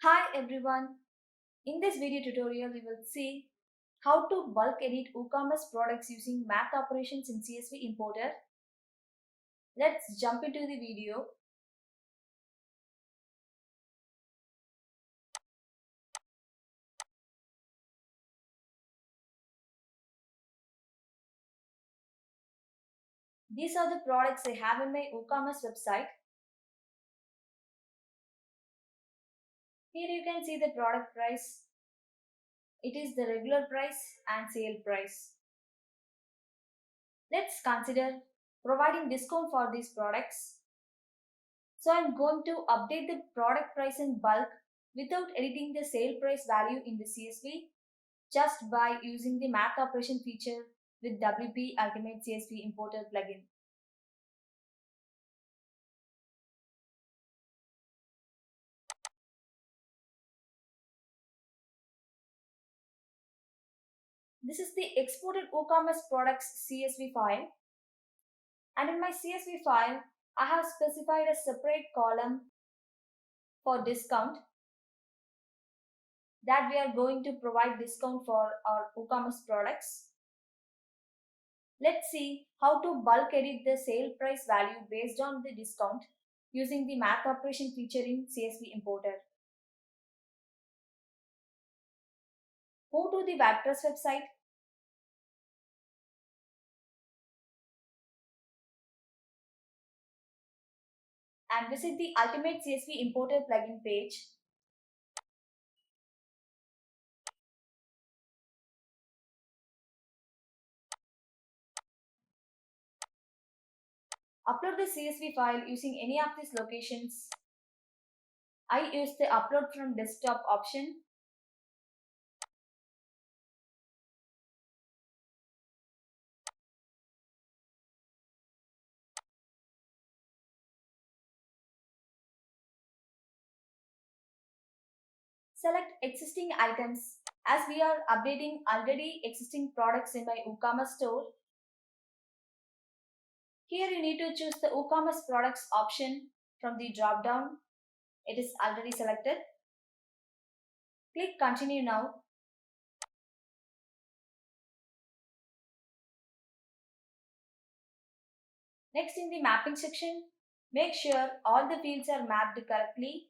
Hi everyone! In this video tutorial we will see how to bulk edit WooCommerce products using math operations in CSV Importer. Let's jump into the video. These are the products I have in my WooCommerce website. Here you can see the product price. It is the regular price and sale price. Let's consider providing discount for these products. So I'm going to update the product price in bulk without editing the sale price value in the CSV, just by using the math operation feature with WP Ultimate CSV Importer plugin. This is the exported WooCommerce products CSV file, and in my CSV file I have specified a separate column for discount, that we are going to provide discount for our WooCommerce products. Let's see how to bulk edit the sale price value based on the discount using the math operation feature in CSV Importer. Move to the WordPress website. And visit the Ultimate CSV Importer plugin page. Upload the CSV file using any of these locations. I use the upload from desktop option. Select existing items, as we are updating already existing products in my WooCommerce store. Here you need to choose the WooCommerce products option from the drop down. It is already selected. Click continue now. Next, in the mapping section, make sure all the fields are mapped correctly.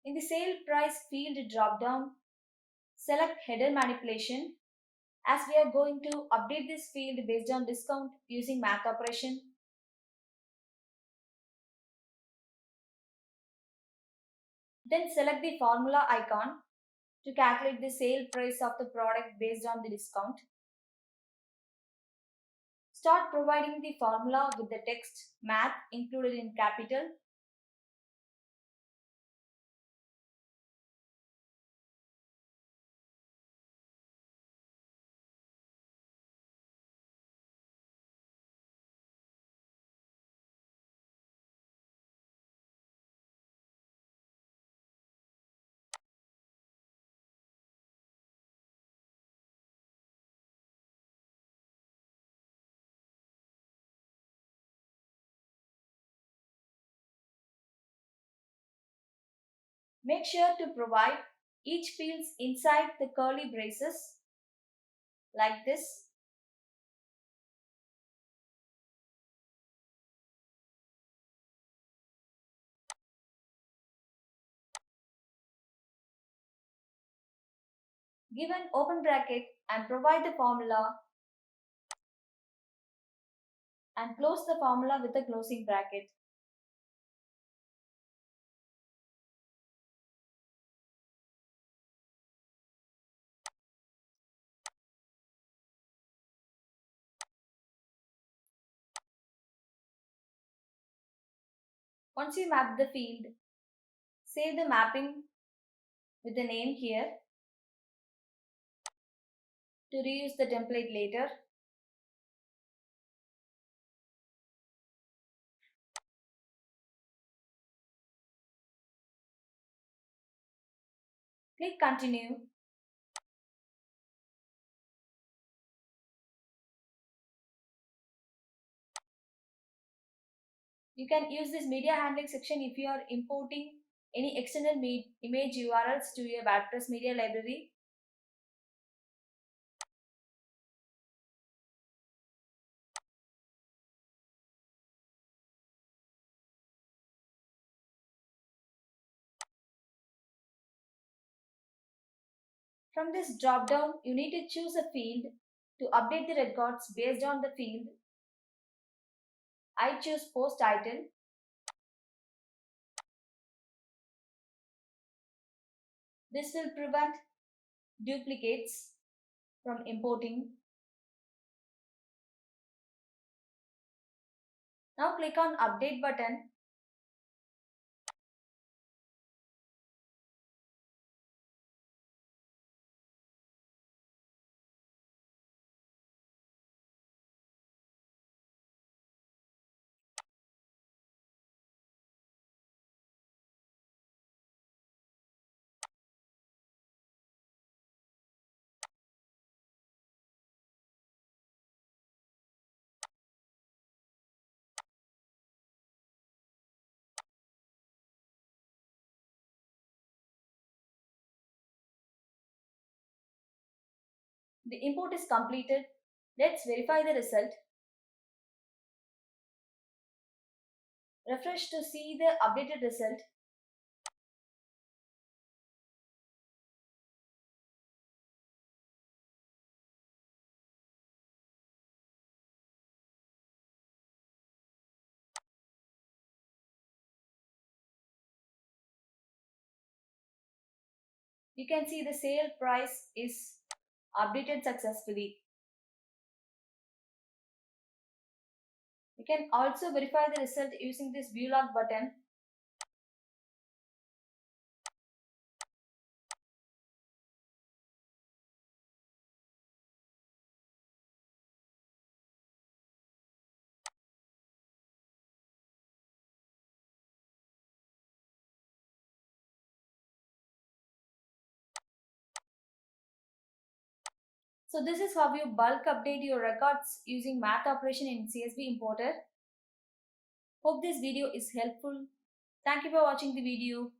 In the sale price field drop down, select header manipulation, as we are going to update this field based on discount using math operation. Then select the formula icon to calculate the sale price of the product based on the discount. Start providing the formula with the text math included in capital. Make sure to provide each fields inside the curly braces like this. Give an open bracket and provide the formula, and close the formula with a closing bracket. Once you map the field, save the mapping with the name here to reuse the template later. Click Continue. You can use this media handling section if you are importing any external image URLs to your WordPress media library. From this drop-down, you need to choose a field to update the records based on the field. I choose post title. This will prevent duplicates from importing. Now click on Update button. The import is completed. Let's verify the result. Refresh to see the updated result. You can see the sale price is updated successfully. You can also verify the result using this View Log button. So this is how you bulk update your records using math operation in CSV Importer. Hope this video is helpful. Thank you for watching the video.